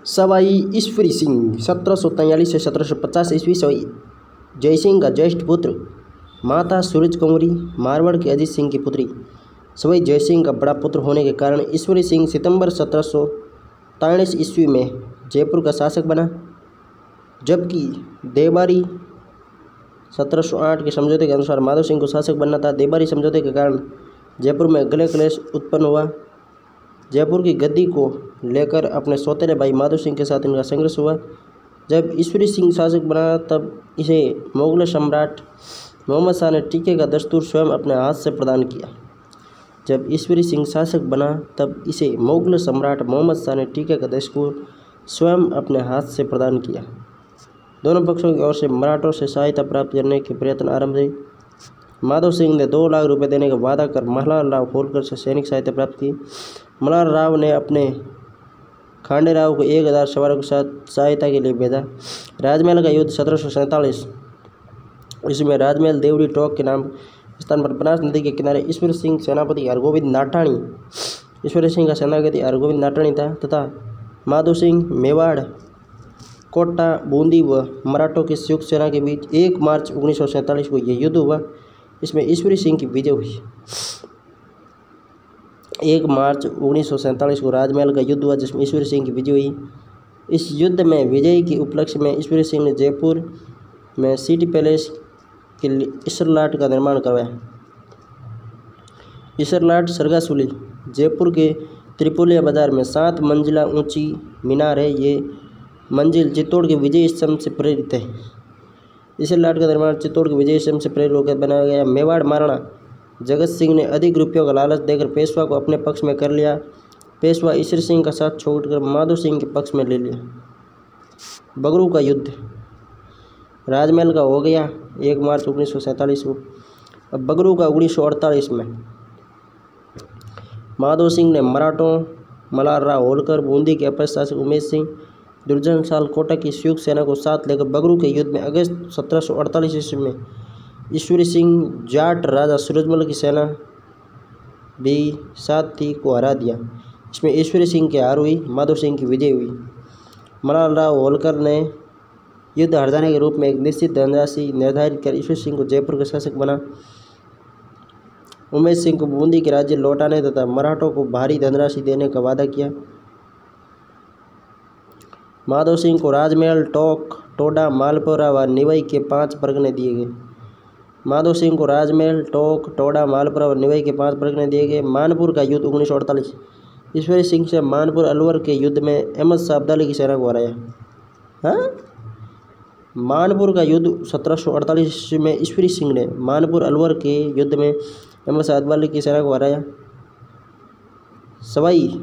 सवाई ईश्वरी सिंह 1743 से 1750 ईस्वी। सवाई जयसिंह का ज्येष्ठ पुत्र। माता सूरज कुंवरी मारवाड़ के अजीत सिंह की पुत्री। सवाई जयसिंह का बड़ा पुत्र होने के कारण ईश्वरी सिंह सितंबर 1743 ईस्वी में जयपुर का शासक बना, जबकि देबारी 1708 के समझौते के अनुसार माधव सिंह को शासक बनना था। देबारी समझौते के कारण जयपुर में गृह क्लेश उत्पन्न हुआ। जयपुर की गद्दी को लेकर अपने सौतेले भाई माधव सिंह के साथ इनका संघर्ष हुआ। जब ईश्वरी सिंह शासक बना तब इसे मुगल सम्राट मोहम्मद शाह ने टीके का दस्तूर स्वयं अपने हाथ से प्रदान किया। जब ईश्वरी सिंह शासक बना तब इसे मुगल सम्राट मोहम्मद शाह ने टीके का दस्तूर स्वयं अपने हाथ से प्रदान किया। दोनों पक्षों की ओर से मराठों से सहायता प्राप्त करने के प्रयत्न आरंभ हुए। माधव सिंह ने 2 लाख रुपए देने का वादा कर मल्हार राव होलकर से सैनिक सहायता प्राप्त की। मल्हार राव ने अपने खांडे राव को 1000 सवारों के साथ सहायता के लिए भेजा। राजमहल का युद्ध 1747 इसमें राजमहल देवरी टोक के नाम स्थान पर बनास नदी के किनारे ईश्वर सिंह सेनापति हरगोविंद नाटाणी ईश्वर सिंह का सेनापति हरगोविंद नाटाणी था तथा माधव सिंह मेवाड़ कोटा बूंदी व मराठों की संयुक्त सेना के बीच 1 मार्च 1947 को यह युद्ध हुआ। इसमें ईश्वरी सिंह की विजय हुई। 1 मार्च 1947 को राजमहल का युद्ध हुआ जिसमें ईश्वरी सिंह की विजय हुई। इस युद्ध में विजय के उपलक्ष्य में ईश्वरी सिंह ने जयपुर में सिटी पैलेस के लिए ईसरलाट का निर्माण करवाया। ईसरलाट सरगासुली जयपुर के त्रिपोलिया बाजार में 7 मंजिला ऊंची मीनार है। ये मंजिल चित्तौड़ के विजय स्तंभ से प्रेरित है। ईसरलाट का निर्माण चित्तौड़ के विजय स्तंभ से प्रेरित होकर बनाया गया। मेवाड़ महाराणा जगत सिंह ने अधिक रुपयों का लालच देकर पेशवा को अपने पक्ष में कर लिया। पेशवा ईश्वर सिंह का साथ छोड़कर माधव सिंह के पक्ष में ले लिया। बगरू का युद्ध राजमहल का हो गया 1 मार्च 1947 को। अब बगरू का 1948 में माधव सिंह ने मराठों मल्हार राव होलकर बूंदी के अपर शासक उमेश सिंह दुर्जन साल कोटा की संयुक्त सेना को साथ लेकर बगरू के युद्ध में अगस्त 1748 ईस्वी में ईश्वरी सिंह जाट राजा सूरजमल की सेना भी साथ थी को हरा दिया। इसमें ईश्वरी सिंह की हार हुई, माधव सिंह की विजय हुई। मल्हार राव होलकर ने युद्ध हार जाने के रूप में एक निश्चित धनराशि निर्धारित कर ईश्वरी सिंह को जयपुर का शासक बना। उमेश सिंह को बूंदी के राज्य लौटाने तथा मराठों को भारी धनराशि देने का वादा किया। माधव सिंह को राजमहल टोक टोडा मालपुरा व निवई के 5 परगने दिए गए। माधव सिंह को राजमहल टोक टोडा मालपुरा और निवई के 5 परगने दिए गए। मानपुर का युद्ध 1948 ईश्वरी सिंह से मानपुर अलवर के युद्ध में अहमद शाह अब्दाली की सेना को हराया। मानपुर का युद्ध 1748 में ईश्वरी सिंह ने मानपुर अलवर के युद्ध में अहमद शाह अब्दाली की सेना को हराया। सवाई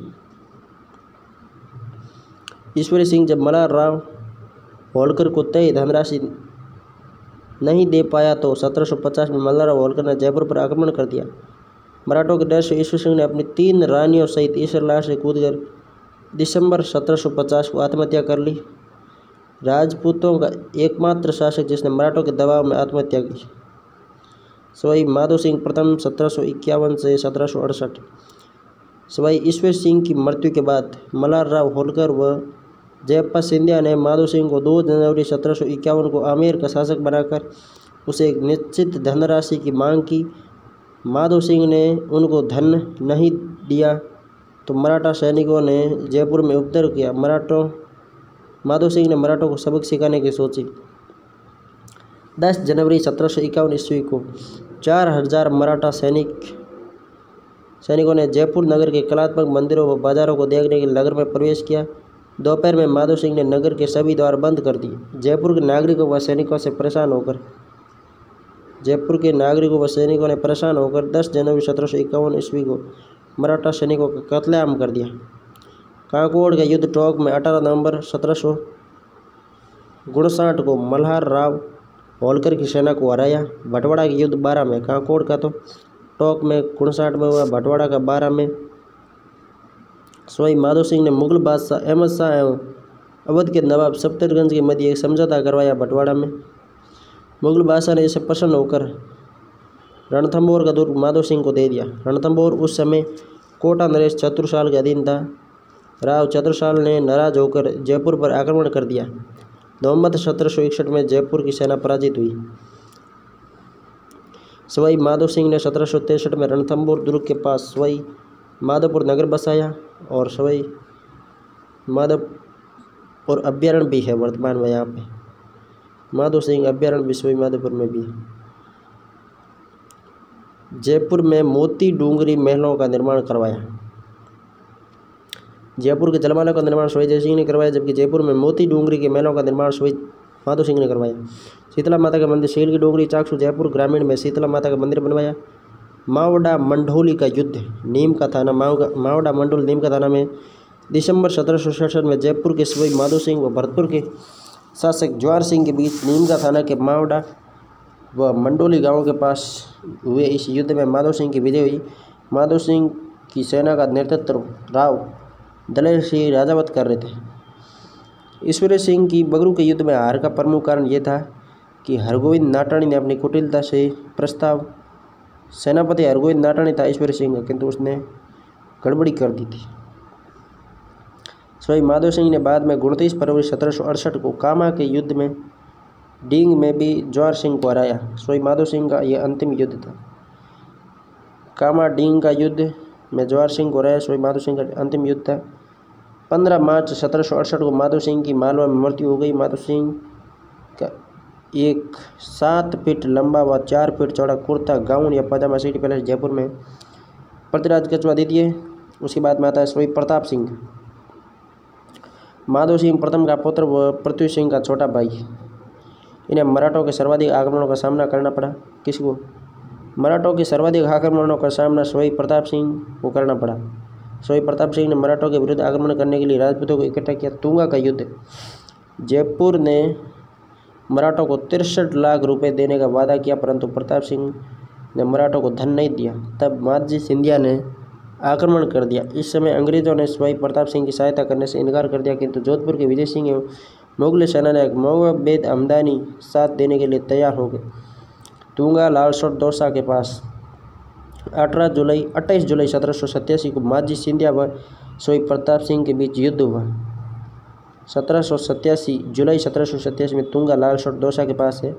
ईश्वरी सिंह जब मल्हार राव होलकर को तय धनराशि नहीं दे पाया तो 1750 में मल्हार राव होलकर ने जयपुर पर आक्रमण कर दिया। मराठों के डर से ईश्वरी सिंह ने अपनी 3 रानियों सहित ईसरलाट से कूदकर दिसंबर 1750 को आत्महत्या कर ली। राजपूतों का एकमात्र शासक जिसने मराठों के दबाव में आत्महत्या की। सवाई माधव सिंह प्रथम 1751 से 1768। सवाई ईश्वर सिंह की मृत्यु के बाद मल्हार राव होलकर व जयप्पा सिंधिया ने माधव सिंह को 2 जनवरी 1751 को आमेर का शासक बनाकर उसे एक निश्चित धनराशि की मांग की। माधव सिंह ने उनको धन नहीं दिया तो मराठा सैनिकों ने जयपुर में उपद्रव किया। माधव सिंह ने मराठों को सबक सिखाने की सोची। 10 जनवरी 1751 ईस्वी को 4000 मराठा सैनिकों ने जयपुर नगर के कलात्मक मंदिरों व बाजारों को देखने के लिए नगर में प्रवेश किया। दोपहर में माधव सिंह ने नगर के सभी द्वार बंद कर दिए। जयपुर के नागरिकों व सैनिकों ने परेशान होकर 10 जनवरी 1751 ईस्वी को मराठा सैनिकों का कत्लेआम कर दिया। कांकोड़ का युद्ध टोंक में 18 नवंबर 1759 को मल्हार राव होलकर की सेना को हराया। भटवाड़ा के युद्ध 12 में, कांकोड़ का तो टोंक में 59 में हुआ, भटवाड़ा का 12 में। सवाई माधव सिंह ने मुगल बादशाह अहमद शाह एवं अवध के नवाब सफदरगंज के मध्य एक समझौता करवाया। भटवाड़ा में मुगल बादशाह ने इसे प्रसन्न होकर रणथंभौर का दुर्ग माधव सिंह को दे दिया। रणथंभौर उस समय कोटा नरेश चतुरसाल के अधीन था। राव चतुरसाल ने नाराज होकर जयपुर पर आक्रमण कर दिया। नवंबर 1761 में जयपुर की सेना पराजित हुई। सवाई माधो सिंह ने 1763 में रणथंभौर दुर्ग के पास सवाई माधोपुर नगर बसाया और सवाई माधोपुर अभ्यारण्य भी है वर्तमान में। यहाँ पे माधो सिंह अभ्यारण्य भी सवाई माधोपुर में भी है। जयपुर में मोती डूंगरी महलों का निर्माण करवाया। जयपुर के जलमालों का निर्माण सवाई जय सिंह ने करवाया, जबकि जयपुर में मोती डूंगरी के महलों का निर्माण सवाई माधो सिंह ने करवाया। शीतला माता का मंदिर शील की डूंगरी चाकसू जयपुर ग्रामीण में शीतला माता का मंदिर बनवाया। मावड़ा मंडोली का युद्ध नीम का थाना मावड़ा मंडोल नीम का थाना में दिसंबर 1767 में जयपुर के सवाई माधो सिंह व भरतपुर के शासक ज्वार सिंह के बीच नीम का थाना के मावड़ा व मंडोली गांव के पास हुए। इस युद्ध में माधो सिंह की विजय हुई। माधो सिंह की सेना का नेतृत्व राव दलेर सिंह राजावत कर रहे थे। ईश्वरी सिंह की बगरू के युद्ध में हार का प्रमुख कारण यह था कि हरगोविंद नाटाणी ने अपनी कुटिलता से प्रस्ताव सेनापति हरगोविंद नाटाणी था ईश्वरी सिंह का, किंतु उसने गड़बड़ी कर दी थी। सवाई माधो सिंह ने बाद में 29 फरवरी 1768 को कामा के युद्ध में डींग में भी ज्वार सिंह को हराया। सवाई माधो सिंह का यह अंतिम युद्ध था। कामा डींग का युद्ध में ज्वार सिंह को हराया सवाई माधो सिंह का अंतिम युद्ध था। 15 मार्च 1768 को माधो सिंह की मालवा में मृत्यु हो गई। माधो सिंह का एक 7 फीट लंबा व 4 फीट चौड़ा कुर्ता गाउन या पजामा सिटी पैलेस जयपुर में पृथ्वीराज कछुआ दी थी। उसके बाद में आता है सवाई प्रताप सिंह। माधो सिंह प्रथम का पुत्र व पृथ्वी सिंह का छोटा भाई। इन्हें मराठों के सर्वाधिक आक्रमणों का सामना करना पड़ा। किसको? मराठों के सर्वाधिक आक्रमणों का सामना सवाई प्रताप सिंह को करना पड़ा। सवाई प्रताप सिंह ने मराठों के विरुद्ध आक्रमण करने के लिए राजपूतों को इकट्ठा किया। तुंगा का युद्ध जयपुर ने मराठों को 63 लाख रुपए देने का वादा किया, परंतु प्रताप सिंह ने मराठों को धन नहीं दिया। तब माधजी सिंधिया ने आक्रमण कर दिया। इस समय अंग्रेजों ने सवाई प्रताप सिंह की सहायता करने से इनकार कर दिया, किंतु जोधपुर के विजय सिंह एवं मुगल सेनानायक मोहम्मद हमदानी साथ देने के लिए तैयार हो गए। तुंगा लालसोट दौसा के पास 28 जुलाई 1787 को माधजी सिंधिया व सवाई प्रताप सिंह के बीच युद्ध हुआ। 1787 जुलाई 1787 में तुंगा लालसोट दौसा के पास है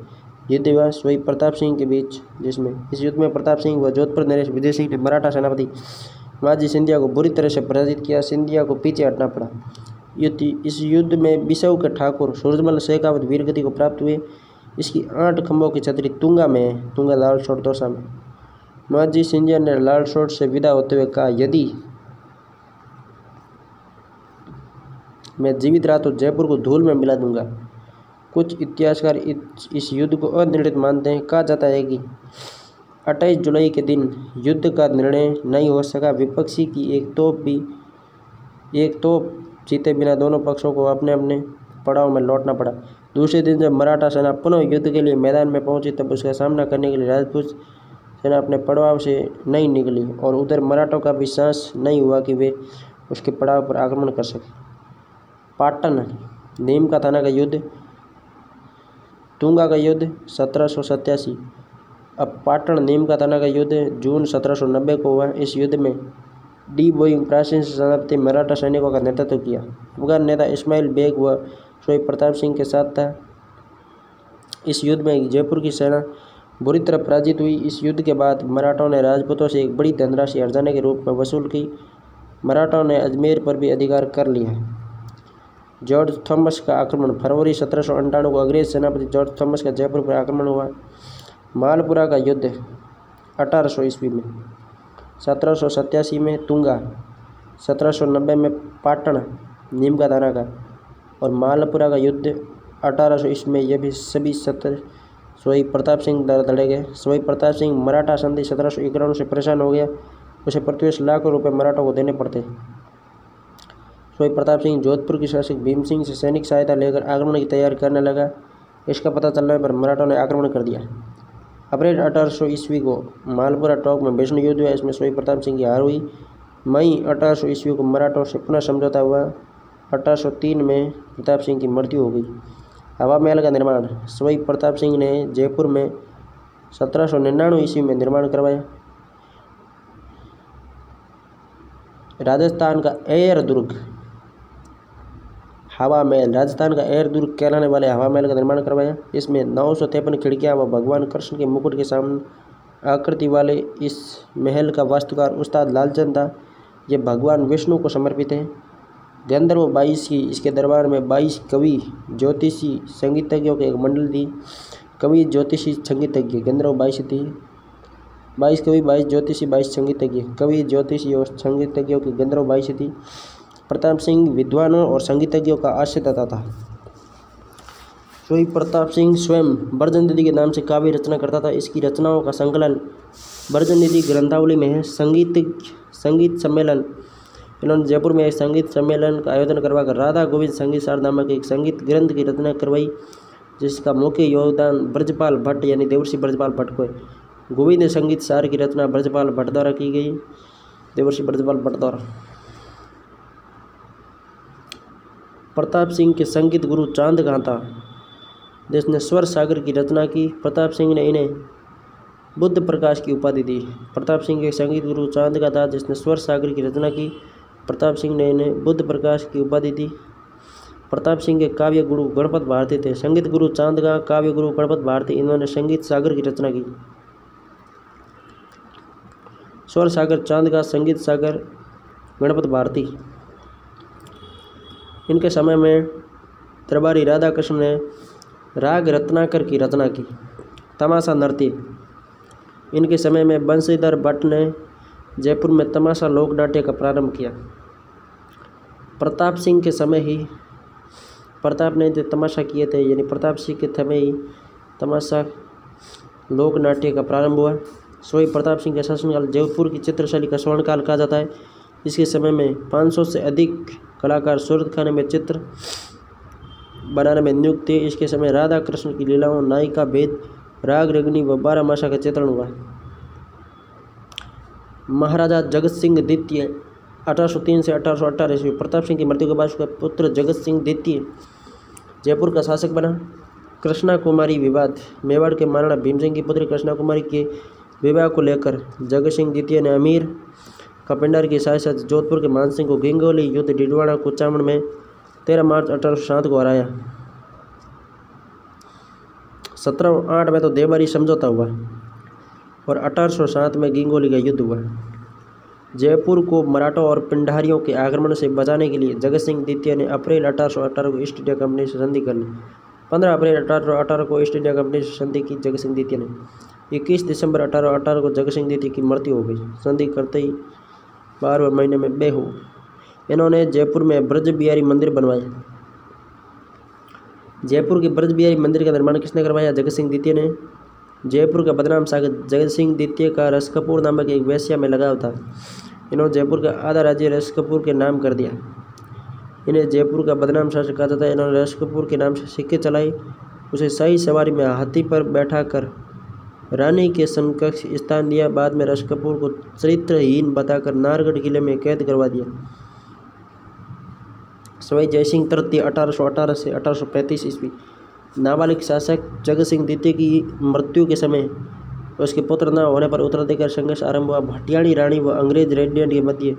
युद्ध हुआ सवाई प्रताप सिंह के बीच, जिसमें इस युद्ध में प्रताप सिंह व जोधपुर नरेश विजय सिंह ने मराठा सेनापति माधजी सिंधिया को बुरी तरह से पराजित किया। सिंधिया को पीछे हटना पड़ा। इस युद्ध में बिसऊ के ठाकुर सूरजमल शेखावत वीरगति को प्राप्त हुए। इसकी 8 खंभों की छतरी तुंगा में है, तुंगा लालसोट दौसा में। माधजी सिंधिया ने लालसोट से विदा होते हुए कहा, यदि मैं जीवित रहा तो जयपुर को धूल में मिला दूंगा। कुछ इतिहासकार इस युद्ध को अनिर्णित मानते हैं। कहा जाता है कि 28 जुलाई के दिन युद्ध का निर्णय नहीं हो सका। विपक्षी की एक तोप जीते बिना दोनों पक्षों को अपने अपने पड़ाव में लौटना पड़ा। दूसरे दिन जब मराठा सेना पुनः युद्ध के लिए मैदान में पहुंची, तब उसका सामना करने के लिए राजपूत सेना अपने पड़ाव से नहीं निकली और उधर मराठों का भी सांस नहीं हुआ कि वे उसके पड़ाव पर आक्रमण कर सके। पाटन नीम का थाना का युद्ध, तुंगा का युद्ध 1787। अब पाटन नीम का थाना का युद्ध जून 1790 को हुआ। इस युद्ध में डी बोइंग प्राचीन सेनापति मराठा सैनिकों का नेतृत्व किया। अफगान नेता इस्माइल बेग व सवाई प्रताप सिंह के साथ था। इस युद्ध में जयपुर की सेना बुरी तरह पराजित हुई। इस युद्ध के बाद मराठों ने राजपूतों से एक बड़ी धनराशि हर्जाने के रूप में वसूल की। मराठों ने अजमेर पर भी अधिकार कर लिया। जॉर्ज थॉमस का आक्रमण फरवरी 1798 को अंग्रेज सेनापति जॉर्ज थॉमस का जयपुर पर आक्रमण हुआ। मालपुरा का युद्ध 1800 ईस्वी में, 1787 में तुंगा, 1790 में पाटन नीम का थाना का और मालपुरा का युद्ध 1800 ईस्वी में, यह भी सभी सवाई प्रताप सिंह द्वारा लड़े गए। सवाई प्रताप सिंह मराठा संधि 1791 से परेशान हो गया। उसे प्रतिवर्ष लाखों रुपए मराठों को देने पड़ते। सवाई प्रताप सिंह जोधपुर के शासक भीम सिंह से सैनिक सहायता लेकर आक्रमण की तैयारी करने लगा। इसका पता चलने पर मराठों ने आक्रमण कर दिया। अप्रैल 1800 ईस्वी को मालपुरा टोक में भीषण युद्ध हुआ। इसमें सवाई प्रताप सिंह की हार हुई। मई 1800 ईस्वी को मराठों से पुनः समझौता हुआ। 1803 में प्रताप सिंह की मृत्यु हो गई। हवा महल का निर्माण सवाई प्रताप सिंह ने जयपुर में 1799 ईस्वी में निर्माण करवाया। राजस्थान का एयर दुर्ग हवा महल, राजस्थान का एरदुर्ग कहलाने वाले हवा महल का निर्माण करवाया। इसमें 953 खिड़कियां व भगवान कृष्ण के मुकुट के सामने आकृति वाले इस महल का वास्तुकार उस्ताद लालचंद था। ये भगवान विष्णु को समर्पित है। गंधर्व 22 की इसके दरबार में 22 कवि, ज्योतिषी, संगीतज्ञों की एक मंडली थी। कवि, ज्योतिषी, संगीतज्ञ गंधर्व 22 थी। 22 कवि, 22 ज्योतिषी, 22 संगीतज्ञ। कवि, ज्योतिषी और संगीतज्ञों की गंधर्व 22 थी। प्रताप सिंह विद्वानों और संगीतज्ञों का आश्रयदाता था। सोई प्रताप सिंह स्वयं ब्रज निधि के नाम से काव्य रचना करता था। इसकी रचनाओं का संकलन ब्रज निधि ग्रंथावली में है। संगीत सम्मेलन, इन्होंने जयपुर में एक संगीत सम्मेलन का आयोजन करवाकर राधा गोविंद संगीत सार नामक एक संगीत ग्रंथ की रचना करवाई, जिसका मुख्य योगदान ब्रजपाल भट्ट यानी देवर्षि ब्रजपाल भट्ट को है। गोविंद संगीत सार की रचना ब्रजपाल भट्ट द्वारा की गई, देवर्षि ब्रजपाल भट्ट द्वारा। प्रताप सिंह के संगीत गुरु चांद गांता, जिसने स्वर सागर की रचना की। प्रताप सिंह ने इन्हें बुद्ध प्रकाश की उपाधि दी। प्रताप सिंह के संगीत गुरु चांद गांता, जिसने स्वर सागर की रचना की। प्रताप सिंह ने इन्हें बुद्ध प्रकाश की उपाधि दी। प्रताप सिंह के काव्य गुरु गणपत भारती थे। संगीत गुरु चांदगा, काव्य गुरु गणपत भारती, इन्होंने संगीत सागर की रचना की। स्वर सागर चांदगा, संगीत सागर गणपत भारती। इनके समय में दरबारी राधा कृष्ण ने राग रत्नाकर की रचना की। तमाशा नृत्य, इनके समय में बंशीधर भट्ट ने जयपुर में तमाशा लोक नाट्य का प्रारंभ किया। प्रताप सिंह के समय ही प्रताप ने जो तमाशा किए थे, यानी प्रताप सिंह के समय ही तमाशा लोक नाट्य का प्रारंभ हुआ। सोई प्रताप सिंह के शासनकाल जयपुर की चित्रशैली का स्वर्णकाल कहा जाता है। इसके समय में 500 से अधिक कलाकार सूरत खाने में चित्र बनाने में नियुक्त थे। इसके समय राधा कृष्ण की लीलाओं, नायिका भेद, राग रगनी व 12 मासा का चित्रण हुआ। महाराजा जगत सिंह द्वितीय 1803 से 1818 ईस्वी, प्रताप सिंह की मृत्यु के बाद उसका पुत्र जगत सिंह द्वितीय जयपुर का शासक बना। कृष्णा कुमारी विवाद, मेवाड़ के महाराणा भीम सिंह की पुत्री कृष्णा कुमारी के विवाह को लेकर जगत सिंह द्वितीय ने अमीर का पिंडार के साथ साथ जोधपुर के मान सिंह को गिंगोली युद्ध डिडवाड़ा कुचामण में 13 मार्च 1807 को हराया। 1708 में तो देवरी समझौता हुआ और 1807 में गिंगोली का युद्ध हुआ। जयपुर को मराठों और पिंडारियों के आक्रमण से बचाने के लिए जगत सिंह द्वितीय ने अप्रैल 1818 को ईस्ट इंडिया कंपनी से संधि कर ली। 15 अप्रैल 1818 को ईस्ट इंडिया कंपनी से संधि की जगत सिंह द्वितीय ने। 21 दिसंबर 1818 को जगत सिंह द्वितीय की मृत्यु हो गई। संधि करते ही 12वें महीने में बेहू। इन्होंने जयपुर में ब्रज बिहारी मंदिर बनवाया। जयपुर के ब्रज बिहारी मंदिर का निर्माण किसने करवाया? जगत सिंह द्वितीय ने। जयपुर का बदनाम सागर जगत सिंह द्वितीय का रस कपूर नामक एक वेश्या में लगाव था। इन्होंने जयपुर का आधा राज्य रस कपूर के नाम कर दिया। इन्हें जयपुर का बदनाम शासक कहा जाता है। इन्होंने रस कपूर के नाम से सिक्के चलाए। उसे शाही सवारी में हाथी पर बैठाकर रानी के समकक्ष स्थान दिया। बाद में रस कपूर को चरित्रहीन बताकर नारगढ़ किले में कैद करवा दिया। सवाई जयसिंह तृतीय 1818 से 1835 ईस्वी। नाबालिग शासक जगत सिंह द्वितीय की मृत्यु के समय उसके पुत्र न होने पर उत्तराधिकार संघर्ष आरंभ हुआ। भटियाणी रानी व अंग्रेज रेजिडेंट के मध्य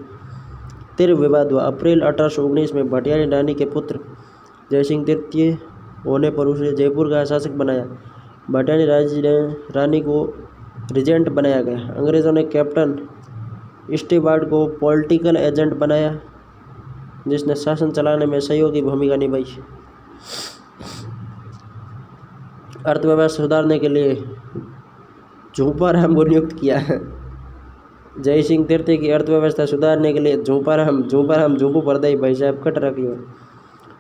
तीव्र विवाद हुआ। अप्रैल 1819 में भटियाणी रानी के पुत्र जयसिंह द्वितीय होने पर उसे जयपुर का शासक बनाया। भटियाणी रानी को रिजेंट बनाया गया। अंग्रेज़ों ने कैप्टन स्टीवार्ट को पॉलिटिकल एजेंट बनाया, जिसने शासन चलाने में सहयोगी भूमिका निभाई। अर्थव्यवस्था सुधारने के लिए झूंपाराम को नियुक्त किया। जयसिंह तृतीय की अर्थव्यवस्था सुधारने के लिए झूंपाराम झूंपू परदाई भाई साहब कट रखी।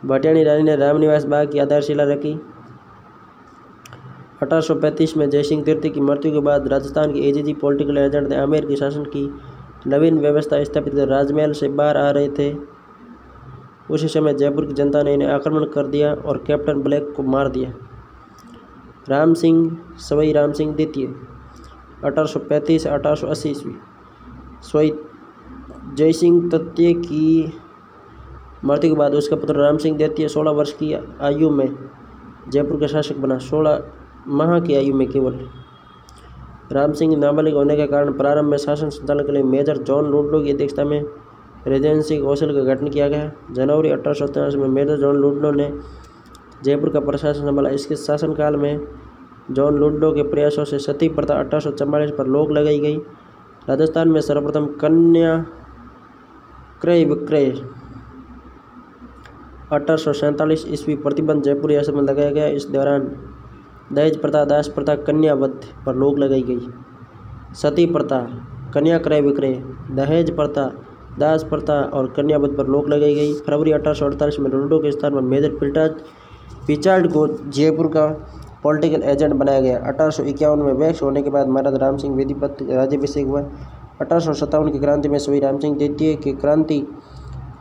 भटियाणी रानी ने रामनिवास बाग की आधारशिला रखी। 1835 में जयसिंह तृतीय की मृत्यु के बाद राजस्थान के एजीजी पॉलिटिकल एजेंट ने आमेर के शासन की नवीन व्यवस्था स्थापित कर राजमहल से बाहर आ रहे थे। उसी समय जयपुर की जनता ने इन्हें आक्रमण कर दिया और कैप्टन ब्लैक को मार दिया। राम सिंह सवाई राम सिंह द्वितीय 1835 से 1880 ईस्वी। सवाई जयसिंह तृतीय की मृत्यु के बाद उसका पुत्र राम सिंह द्वितीय 16 वर्ष की आयु में जयपुर का शासक बना। 16 माह की आयु में केवल। राम सिंह नाबालिग होने के कारण प्रारंभ में शासन संचालन के लिए मेजर जॉन लुडलो की अध्यक्षता में रेजेंसी कौंसिल का गठन किया गया। जनवरी 1887 में मेजर जॉन लुडलो ने जयपुर का प्रशासन संभाला। इसके शासनकाल में जॉन लुडलो के प्रयासों से सती प्रथा 1844 पर रोक लगाई गई। राजस्थान में सर्वप्रथम कन्या क्रय विक्रय 1847 ईस्वी प्रतिबंध जयपुर रियासत में लगाया गया। इस दौरान दहेज प्रथा, दास प्रथा, कन्यावध पर रोक लगाई गई। सती प्रथा, कन्या क्रय विक्रय, दहेज प्रथा, दास प्रथा और कन्यावध पर रोक लगाई गई। फरवरी 1848 में लुडलो के स्थान पर मेजर पिचार्ड को जयपुर का पॉलिटिकल एजेंट बनाया गया। 1851 में वैक्स होने के बाद महाराजा राम सिंह विधिवत राज्याभिषेक हुआ। 1857 की क्रांति में श्री राम सिंह द्वितीय की क्रांति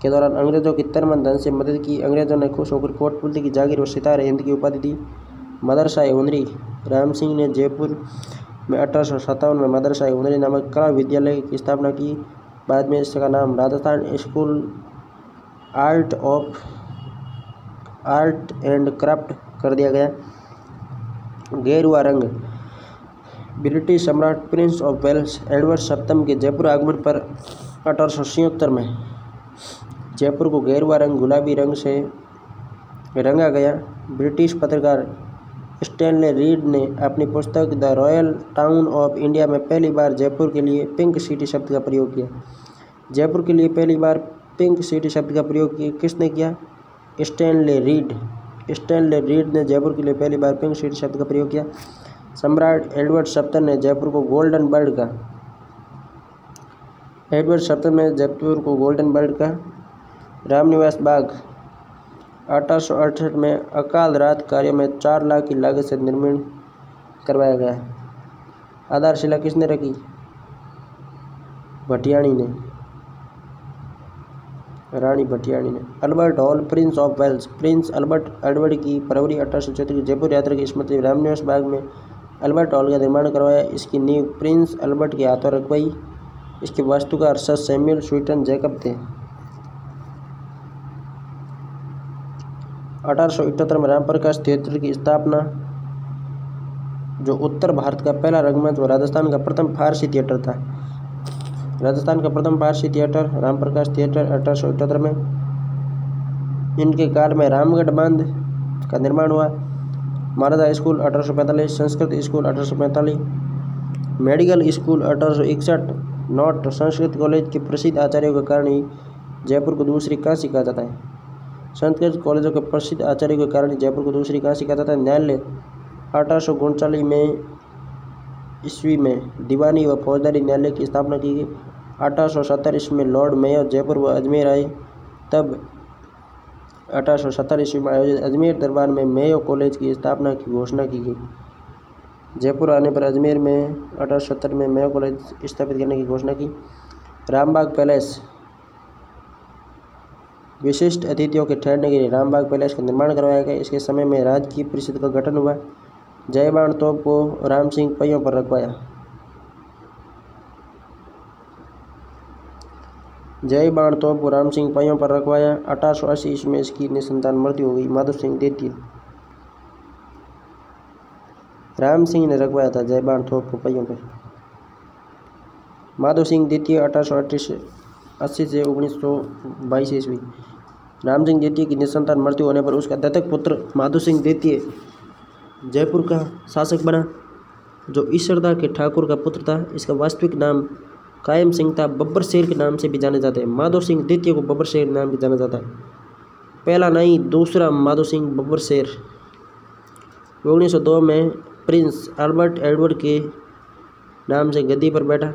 के दौरान अंग्रेजों की तन मन धन से मदद की। अंग्रेजों ने खुश होकर कोटपुतली की जागीर और सितारे हिंद की उपाधि दी। मदरसा-ए-हुनरी, राम सिंह ने जयपुर में 1857 में मदरसा-ए-हुनरी नामक कला विद्यालय की स्थापना की। बाद में इसका नाम Rajasthan school art and craft कर दिया गया। गेरुआ रंग, ब्रिटिश सम्राट प्रिंस ऑफ वेल्स एडवर्ड सप्तम के जयपुर आगमन पर 1876 में जयपुर को गेरुआ रंग गुलाबी रंग से रंगा गया। ब्रिटिश पत्रकार स्टैनले रीड ने अपनी पुस्तक the royal town of India में पहली बार जयपुर के लिए पिंक सिटी शब्द का प्रयोग किया। जयपुर के लिए पहली बार पिंक सिटी शब्द का प्रयोग किसने किया? स्टैनले रीड ने जयपुर के लिए पहली बार पिंक सिटी शब्द का प्रयोग किया। सम्राट एडवर्ड सप्तम ने जयपुर को गोल्डन बर्ड का रामनिवास बाग 1868 में अकाल रात कार्य में 4 लाख की लागत से निर्माण करवाया गया। आधारशिला किसने रखी? रानी भटियाणी ने। Albert Hall, Prince of Wales, Prince Albert Edward की फरवरी 1874 की जयपुर यात्रा की स्मृति रामनिवास बाग में अल्बर्ट हॉल का निर्माण करवाया। इसकी नींव प्रिंस अल्बर्ट के हाथों रखवाई। इसके वास्तुकार सर सैमुअल स्वीटन जैकब थे। 1878 में रामप्रकाश थिएटर की स्थापना, जो उत्तर भारत का पहला रंगमंच व राजस्थान का प्रथम फारसी थिएटर था। रामप्रकाश थिएटर 1878 में। इनके काल में रामगढ़ बांध का निर्माण हुआ। Maharaja school 1845, Sanskrit school 1845, medical school 1861। Note, Sanskrit college के प्रसिद्ध आचार्यों के कारण ही जयपुर को दूसरी काशी कहा जाता है। संस्कृत कॉलेजों के प्रसिद्ध आचार्यों के कारण जयपुर को दूसरी काशी कहा जाता है। न्यायालय 1839 ईस्वी में दीवानी व फौजदारी न्यायालय की स्थापना की गई। 1870 ईस्वी में लॉर्ड मेयर जयपुर व अजमेर आए। तब 1870 ईस्वी में आयोजित अजमेर दरबार में मेयो कॉलेज की स्थापना की घोषणा की गई। जयपुर आने पर अजमेर में 1870 में मेयो कॉलेज स्थापित करने की घोषणा की। रामबाग पैलेस, विशिष्ट अतिथियों के ठहरने के लिए रामबाग पैलेस का निर्माण करवाया गया। इसके समय में राजकीय परिषद का गठन हुआ। जयबाण तोप को राम सिंह पहियों पर रखवाया। 1880 ईस्वी में इसकी निसंतान मृत्यु हो गई। माधव सिंह द्वितीय, राम सिंह ने रखवाया था जयबाण तोप को पहियों पर। माधव सिंह द्वितीय 1880 से 1922 ईस्वी। राम सिंह द्वितीय की निसंतान मृत्यु होने पर उसका दत्तक पुत्र माधव सिंह द्वितीय जयपुर का शासक बना, जो ईश्वरदा के ठाकुर का पुत्र था। इसका वास्तविक नाम कायम सिंह था। बब्बर शेर के नाम से भी जाने जाते हैं। माधव सिंह द्वितीय को बब्बर शेर नाम से जाना जाता है। पहला नहीं, दूसरा माधव सिंह बब्बर शेर। 1902 में प्रिंस अल्बर्ट एडवर्ड के नाम से गद्दी पर बैठा।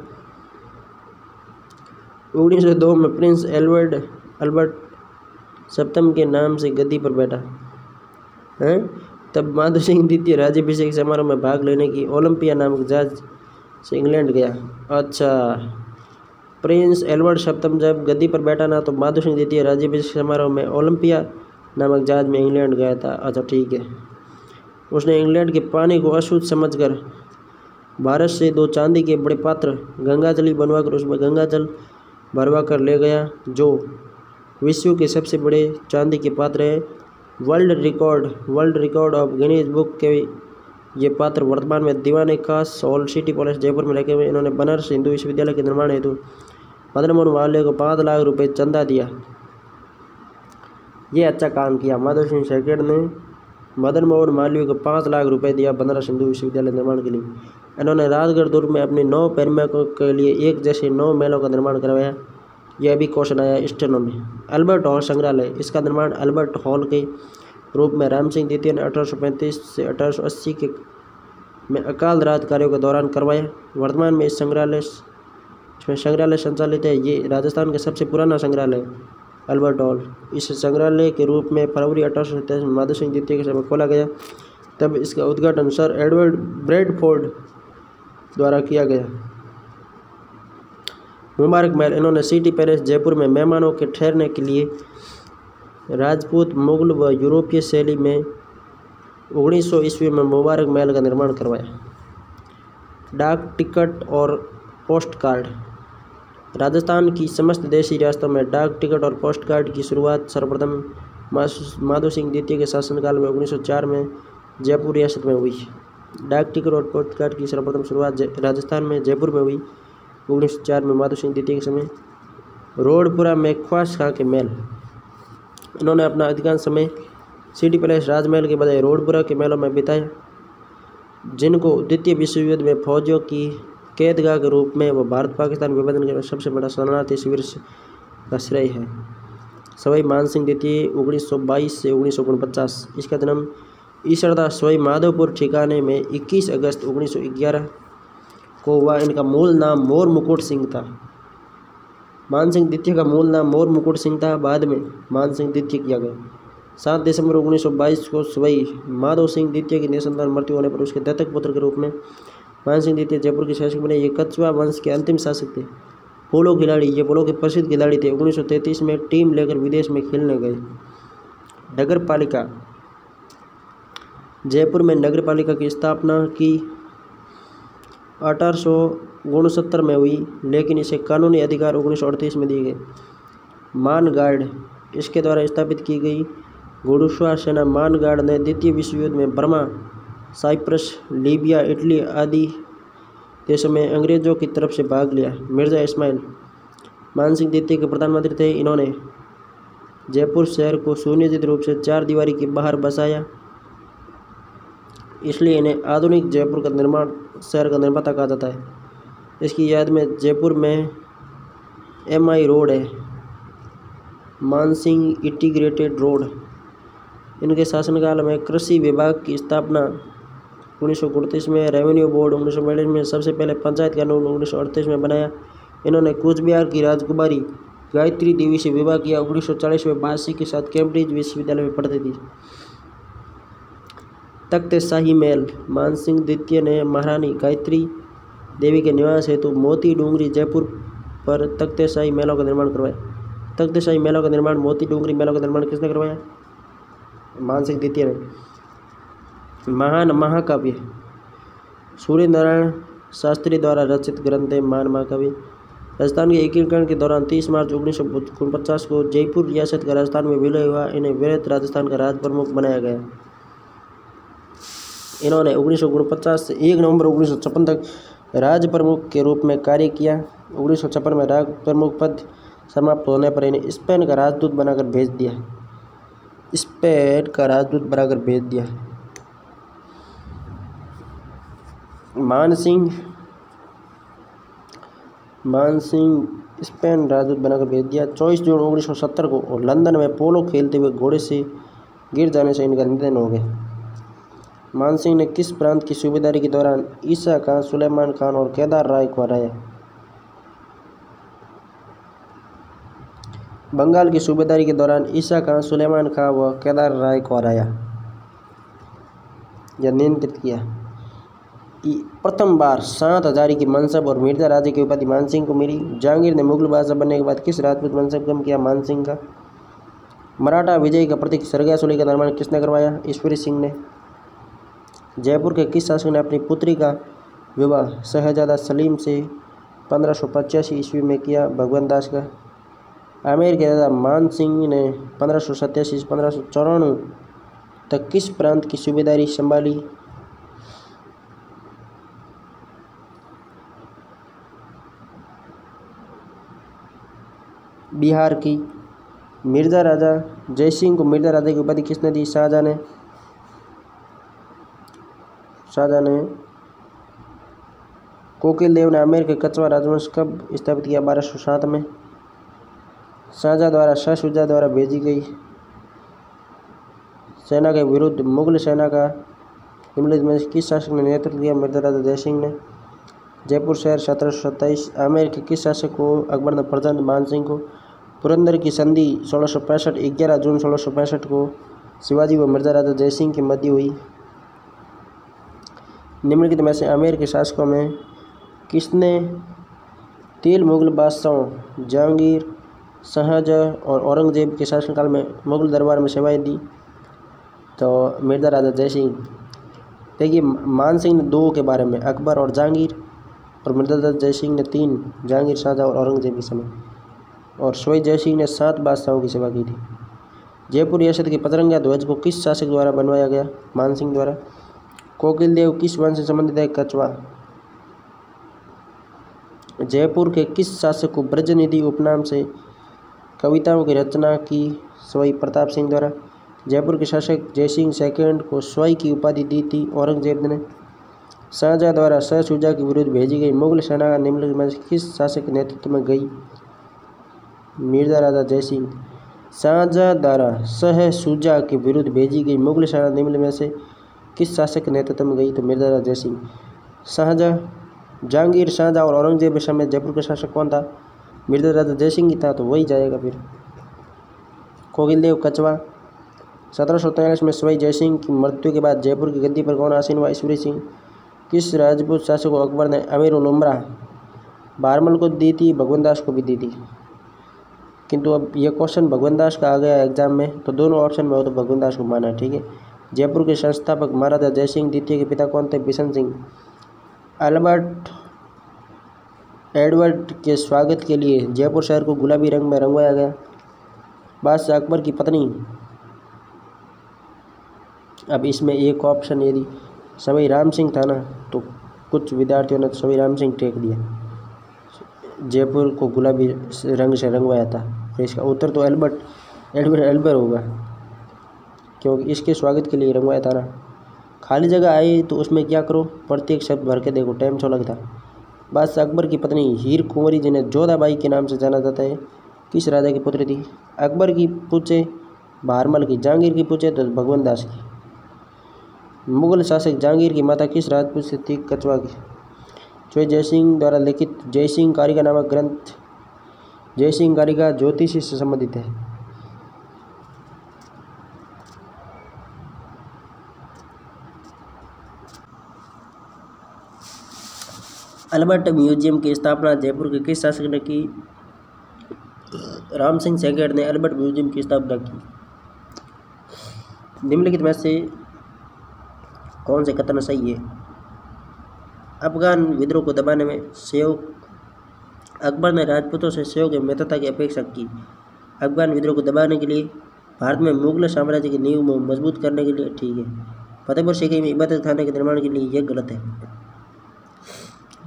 1902 में प्रिंस अल्बर्ट सप्तम के नाम से गद्दी पर बैठा है। तब माधव सिंह द्वितीय राज्याभिषेक समारोह में भाग लेने की ओलंपिया नामक जहाज से इंग्लैंड गया। अच्छा, प्रिंस एडवर्ड सप्तम जब गद्दी पर बैठा ना, तो माधव सिंह द्वितीय राज्याभिषेक समारोह में ओलंपिया नामक जहाज में इंग्लैंड गया था। अच्छा ठीक है। उसने इंग्लैंड के पानी को अशुद्ध समझकर भारत से 2 चांदी के बड़े पात्र गंगाजली बनवाकर उसमें गंगाजल भरवा कर ले गया, जो विश्व के सबसे बड़े चांदी के पात्र है। World record of Guinness book के ये पात्र वर्तमान में दीवाने खास हॉल सिटी पैलेस जयपुर में रखे हुए। इन्होंने बनारस हिंदू विश्वविद्यालय के निर्माण हेतु मदन मोहन मालवीय को 5 लाख रुपए चंदा दिया। ये अच्छा काम किया। माधव सिंह सेकेंड ने मदन मोहन मालवीय को 5 लाख रुपए दिया बनारस हिंदू विश्वविद्यालय निर्माण के लिए। इन्होंने राजगढ़ दुर्ग में अपने 9 प्रेमिकों के लिए एक जैसे 9 महलों का निर्माण करवाया। यह भी क्वेश्चन आया स्टेनो में। अल्बर्ट हॉल संग्रहालय, इसका निर्माण अल्बर्ट हॉल के रूप में राम सिंह द्वितीय ने 1835 से 1880 के में अकाल राज कार्यों के दौरान करवाया। वर्तमान में इस संग्रहालय संचालित है। ये राजस्थान का सबसे पुराना संग्रहालय अल्बर्ट हॉल। इस संग्रहालय के रूप में फरवरी 1827 में माधव सिंह द्वितीय के समय खोला गया। तब इसका उद्घाटन सर एडवर्ड ब्रैडफोर्ड द्वारा किया गया। मुबारक महल, इन्होंने सिटी पैलेस जयपुर में मेहमानों के ठहरने के लिए राजपूत, मुगल व यूरोपीय शैली में 1900 ईस्वी में मुबारक महल का निर्माण करवाया। डाक टिकट और पोस्ट कार्ड, राजस्थान की समस्त देशी रियासतों में डाक टिकट और पोस्ट कार्ड की शुरुआत सर्वप्रथम माधव सिंह द्वितीय के शासनकाल में 1904 में जयपुर रियासत में हुई। डाक टिकट और पोस्ट कार्ड की सर्वप्रथम शुरुआत राजस्थान में जयपुर में हुई 1904 में माधव सिंह द्वितीय के समय। रोडपुरा में ख्वास खां के महल, इन्होंने अपना अधिकांश समय सिटी पैलेस राजमहल के बजाय रोडपुरा के महलों में बिताया, जिनको द्वितीय विश्व युद्ध में फौजियों की कैदगाह के रूप में व भारत पाकिस्तान विभाजन के सबसे बड़ा शरणार्थी शिविर का श्रेय है। सवाई मानसिंह द्वितीय 1922 से 1949, इसका जन्म ईसरदा सवाई माधोपुर ठिकाने में 21 अगस्त 1911 को हुआ। इनका मूल नाम मोर मुकुट सिंह था। मानसिंह द्वितीय का मूल नाम मोर मुकुट सिंह था, बाद में मानसिंह द्वितीय किया गया। 7 दिसंबर 1922 को सवाई माधव सिंह द्वितीय की निसंतान मृत्यु होने पर उसके दत्तक पुत्र के रूप में मानसिंह द्वितीय जयपुर के शासक बने। ये कछुआ वंश के अंतिम शासक थे। पोलो खिलाड़ी, ये पोलो के प्रसिद्ध खिलाड़ी थे। 1933 में टीम लेकर विदेश में खेलने गए। नगर पालिका, जयपुर में नगर पालिका की स्थापना की 1869 में हुई, लेकिन इसे कानूनी अधिकार 1938 में दिए गए। मान गार्ड, इसके द्वारा स्थापित की गई घुड़सवार सेना मान गार्ड ने द्वितीय विश्व युद्ध में बर्मा, साइप्रस, लीबिया, इटली आदि देशों में अंग्रेजों की तरफ से भाग लिया। मिर्जा इस्माइल मानसिंह द्वितीय के प्रधानमंत्री थे। इन्होंने जयपुर शहर को सुनियोजित रूप से 4 दीवारी के बाहर बसाया, इसलिए इन्हें आधुनिक जयपुर का शहर का निर्माता कहा जाता है। इसकी याद में जयपुर में MI रोड है, मानसिंह इंटीग्रेटेड रोड। इनके शासनकाल में कृषि विभाग की स्थापना 1939 में, रेवेन्यू बोर्ड 1942 में, सबसे पहले पंचायत कानून 1938 में बनाया। इन्होंने कूच बिहार की राजकुमारी गायत्री देवी से विवाह किया। 1940 में बासी के साथ कैम्ब्रिज विश्वविद्यालय में पढ़ती थी। तख्त शाही महल, मानसिंह द्वितीय ने महारानी गायत्री देवी के निवास हेतु मोती डूंगरी जयपुर पर तख्त शाही महलों का निर्माण करवाया। तख्त शाही महलों का निर्माण, मोती डूंगरी महलों का निर्माण किसने करवाया? मानसिंह द्वितीय ने। महान महाकाव्य, सूर्य नारायण शास्त्री द्वारा रचित ग्रंथ है महान महाकाव्य। राजस्थान के एकीकरण के दौरान 30 मार्च 1949 को जयपुर रियासत का राजस्थान में विलय हुआ। इन्हें वृहत राजस्थान का राज प्रमुख बनाया गया। इन्होंने 1949 से 1 नवंबर 1956 तक राज प्रमुख के रूप में कार्य किया। 1956 में राज प्रमुख पद समाप्त होने पर इन्हें स्पेन का राजदूत बनाकर भेज दिया। मानसिंह स्पेन राजदूत बनाकर भेज दिया। 24 जून 1970 को और लंदन में पोलो खेलते हुए घोड़े से गिर जाने से इनका निधन हो गया। मानसिंह ने किस प्रांत की सूबेदारी के दौरान ईसा खान, सुलेमान खान और केदार राय को हराया? बंगाल की सूबेदारी के दौरान ईसा खान, सुलेमान खान व केदार राय को हराया या नियंत्रित किया। प्रथम बार 7 हजारी की मनसब और मिर्जा राजे की उपाधि मानसिंह को मिली। जहांगीर ने मुगल बादशाह बनने के बाद किस राजपूत मनसब कम किया? मानसिंह का। मराठा विजय का प्रतीक सरगासुली का निर्माण किसने करवाया? ईश्वरी सिंह ने। जयपुर के किस शासक ने अपनी पुत्री का विवाह शहजादा सलीम से 1585 ईस्वी में किया? भगवंत दास का। आमेर के राजा मानसिंह ने 1587 से 1594 तक किस प्रांत की सूबेदारी संभाली? बिहार की। मिर्ज़ा राजा जयसिंह को मिर्ज़ा राजा की उपाधि किसने दी? शाहजहां ने। कोकिल देव ने आमेर के कछवा राजवंश कब स्थापित किया? 1207 में। शाहजहां द्वारा शाह शुजा द्वारा भेजी गई सेना के विरुद्ध मुगल सेना का निम्नलिखित में किस शासक ने नेतृत्व किया? मिर्ज़ा राजा जयसिंह ने। जयपुर शहर 1727। आमेर के किस शासक को अकबर ने प्रधान? मानसिंह को। पुरंदर की संधि 1665 11 जून 1665 को शिवाजी व मिर्ज़ा राजा जयसिंह के मध्य हुई। निम्नलिखित में से आमेर के शासकों में किसने तीन मुगल बादशाहों जहांगीर, शाहजहां और औरंगजेब के शासनकाल में मुगल दरबार में सेवाएं दी? तो मिर्ज़ा राजा जयसिंह। देखिए, मानसिंह ने 2 के बारे में, अकबर और जहांगीर, और मिर्ज़ा राजा जयसिंह ने 3, जहांगीर, शाहजहां और औरंगजेब के समय, और शहीद जयसिंह ने 7 बादशाहों की सेवा की थी। जयपुर रियासत के पतरंगा ध्वज को किस शासक द्वारा बनवाया गया? मानसिंह द्वारा। कोकिल देव किस वंश से संबंधित है? कछवा। जयपुर के किस शासक को ब्रजनिधि उपनाम से कविताओं की रचना की? सवाई प्रताप सिंह द्वारा। जयपुर के शासक जयसिंह सेकंड को सवाई की उपाधि दी थी औरंगजेब ने। शाहजहां द्वारा शाह शुजा के विरुद्ध भेजी गई मुगल सेना निम्नलिखित में से किस शासक के नेतृत्व में गई? मिर्ज़ा राजा जयसिंह। शाहजहां द्वारा शाह शुजा के विरुद्ध भेजी गई मुगल सेना निम्नलिखित में से किस शासक के नेतृत्व में गई? तो मिर्ज़ा राजा जयसिंह। शाहजहां, जहांगीर, शाहजहां और औरंगजेब के समय जयपुर का शासक कौन था? मिर्ज़ा राजा जयसिंह ही था, तो वही जाएगा फिर। कोकिल देव, कछवा। 1743 में सवाई जयसिंह की मृत्यु के बाद जयपुर की गद्दी पर कौन आसीन हुआ? ईश्वरी सिंह। किस राजपूत शासक को अकबर ने अमीर उल उमरा बारमल को दी थी? भगवंत दास को भी दी थी। किंतु अब यह क्वेश्चन भगवंत दास का आ गया एग्जाम में, तो दोनों ऑप्शन में हो तो भगवंत दास को माना है, ठीक है। जयपुर के संस्थापक महाराजा जयसिंह द्वितीय के पिता कौन थे? बिशन सिंह। एडवर्ड के स्वागत के लिए जयपुर शहर को गुलाबी रंग में रंगवाया गया। बादशाह अकबर की पत्नी। अब इसमें एक ऑप्शन यदि सवाई राम सिंह था ना, तो कुछ विद्यार्थियों ने सवाई राम सिंह टेक दिया, जयपुर को गुलाबी रंग से रंगवाया था। तो इसका उत्तर तो एल्बर होगा, क्योंकि इसके स्वागत के लिए रंगवाया था ना। खाली जगह आई तो उसमें क्या करो? प्रत्येक शब्द भर के देखो, टाइम छो लगता। बादशाह अकबर की पत्नी हीर कुंवरी, जिन्हें जोधाबाई के नाम से जाना जाता है, किस राजा की पुत्री थी? अकबर की पूछे भारमल की, जहांगीर की पूछे तो भगवंत दास की। मुगल शासक जहांगीर की माता किस राजपूत से थी? कछवा की। शहीद जयसिंह द्वारा लिखित जयसिंह कारिका नामक ग्रंथ जयसिंह कारिका ज्योतिषी से संबंधित है। अल्बर्ट म्यूजियम की स्थापना जयपुर के किस शासक ने की? राम सिंह सेकंड ने अल्बर्ट म्यूजियम की स्थापना की। निम्नलिखित में से कौन से कथन सही है? अफगान विद्रोह को दबाने में सहयोग अकबर ने राजपूतों से सहयोग एवं मित्रता की अपेक्षा की। अफगान विद्रोह को दबाने के लिए, भारत में मुगल साम्राज्य की नींव को मजबूत करने के लिए, ठीक है। फतेहपुर सीकरी में इबादत खाने के निर्माण के लिए, यह गलत है।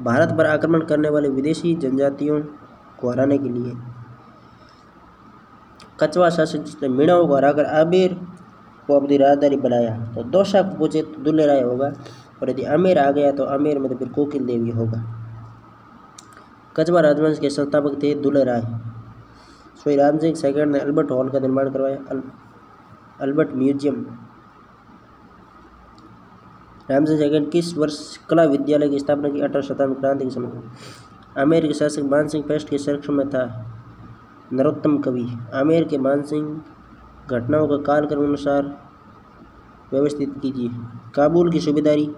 भारत पर आक्रमण करने वाले विदेशी जनजातियों को हराने के लिए। कछवा शासक जिसने मीणाओं को हराकर आमेर को अपनी राजधानी बनाया। तो दौसा को पूछे तो दुल्ले राय होगा, और यदि आमेर आ गया तो आमेर में तो फिर कोकिल देव ही होगा। कछवा राजवंश के संस्थापक थे दुल्ले राय। श्री राम सिंह सेकंड ने अल्बर्ट हॉल का निर्माण करवाया, Albert museum. Ram Singh second किस वर्ष कला विद्यालय की स्थापना की? 1857 क्रांति के समय। आमेर के शासक मानसिंह पेस्ट के संरक्षण में था नरोत्तम कवि। आमेर के मानसिंह घटनाओं का कालक्रम अनुसार व्यवस्थित कीजिए। काबुल की सूबेदारी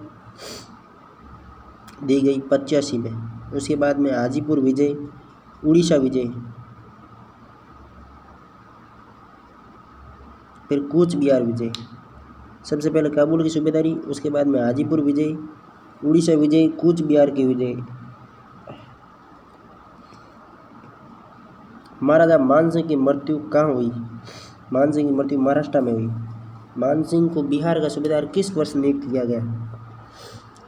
दी गई 85 में। उसके बाद में हाजीपुर विजय, उड़ीसा विजय, फिर कूच बिहार विजय। सबसे पहले काबुल की सूबेदारी, उसके बाद में हाजीपुर विजय, उड़ीसा विजय, कूच बिहार की विजय। महाराजा मानसिंह की मृत्यु कहाँ हुई? मानसिंह की मृत्यु महाराष्ट्र में हुई। मानसिंह को बिहार का सूबेदार किस वर्ष नियुक्त किया गया?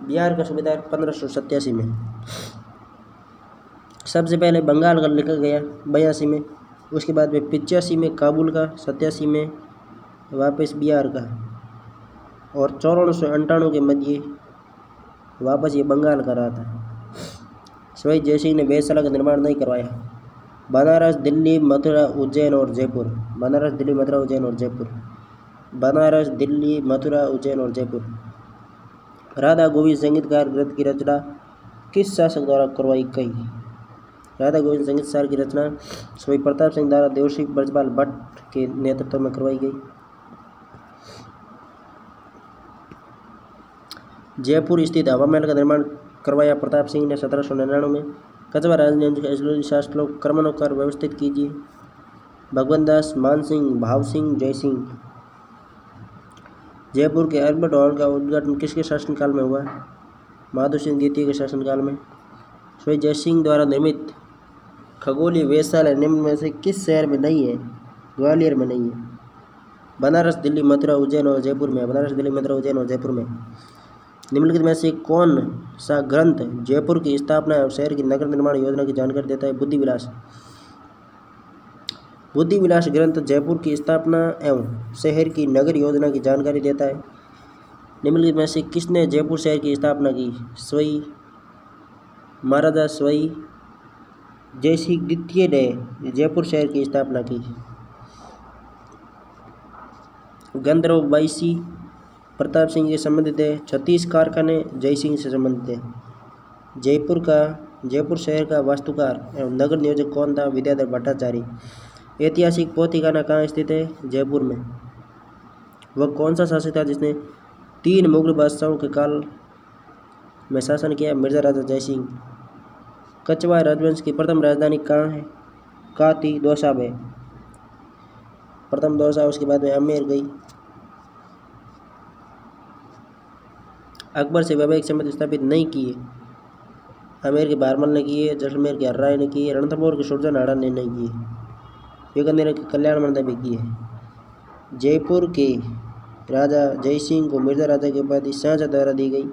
बिहार का सूबेदार 1587 में। सबसे पहले बंगाल का लिखा गया 82 में। उसके बाद में 85 में काबुल का, 87 में वापस बिहार का और 9498 के मध्य वापस ये बंगाल का रहा था। सवाई जयसिंह ने वेधशाला का निर्माण नहीं करवाया। बनारस, दिल्ली, मथुरा, उज्जैन और जयपुर। बनारस, दिल्ली, मथुरा, उज्जैन और जयपुर। बनारस, दिल्ली, मथुरा, उज्जैन और जयपुर। राधा गोविंद संगीतकार ग्रंथ की रचना किस शासक द्वारा करवाई गई? राधा गोविंद संगीत सार की रचना सवाई प्रताप सिंह द्वारा देवर्षि ब्रजपाल भट्ट के नेतृत्व में करवाई गई। जयपुर स्थित हवा महल का निर्माण करवाया प्रताप सिंह ने 1799 में। कछवा राजवंश के शासकों क्रमानुसार व्यवस्थित कीजिए। भगवंत दास, मान सिंह, भाव सिंह, जय सिंह। जयपुर के अल्बर्ट हॉल का उद्घाटन किसके शासनकाल में हुआ? माधव सिंह द्वितीय के शासनकाल में। सवाई जयसिंह द्वारा निर्मित खगोलीय वेधशाला निम्न में से किस शहर में नहीं है? ग्वालियर में नहीं है। बनारस, दिल्ली, मथुरा, उज्जैन और जयपुर में। बनारस, दिल्ली, मथुरा, उज्जैन और जयपुर में। निम्नलिखित में से कौन सा ग्रंथ जयपुर की स्थापना और शहर की नगर निर्माण योजना की जानकारी देता है? बुद्धि विलास। बुद्धि विलास ग्रंथ जयपुर की स्थापना एवं शहर की नगर योजना की जानकारी देता है। निम्नलिखित में से किसने जयपुर शहर की स्थापना की? सवाई महाराजा सवाई जयसिंह द्वितीय ने जयपुर शहर की स्थापना की। गंधर्व बाईसी प्रताप सिंह से संबंधित है। 36 कारखाने जयसिंह से संबंधित है। जयपुर शहर का वास्तुकार एवं नगर नियोजक कौन था? विद्याधर भट्टाचार्य। ऐतिहासिक पोथीखाना कहाँ स्थित है? जयपुर में। वह कौन सा शासक था जिसने 3 मुगल बादशाहों के काल में शासन किया? मिर्जा राजा जयसिंह। कछवा राजवंश की प्रथम राजधानी कहाँ है? काती दौसा में। प्रथम दौसा, उसके बाद में अमेर गई। अकबर से वैवाहिक संबंध स्थापित नहीं किए। आमेर के बारमल ने किए, जैसलमेर के हर्राय ने किए, रणथंभौर के सुरजन ने नहीं किए। बीकानेर के कल्याण ने भी किए। जयपुर के राजा जयसिंह को मिर्जा राजा की उपाधि शाहजहां द्वारा दी गई।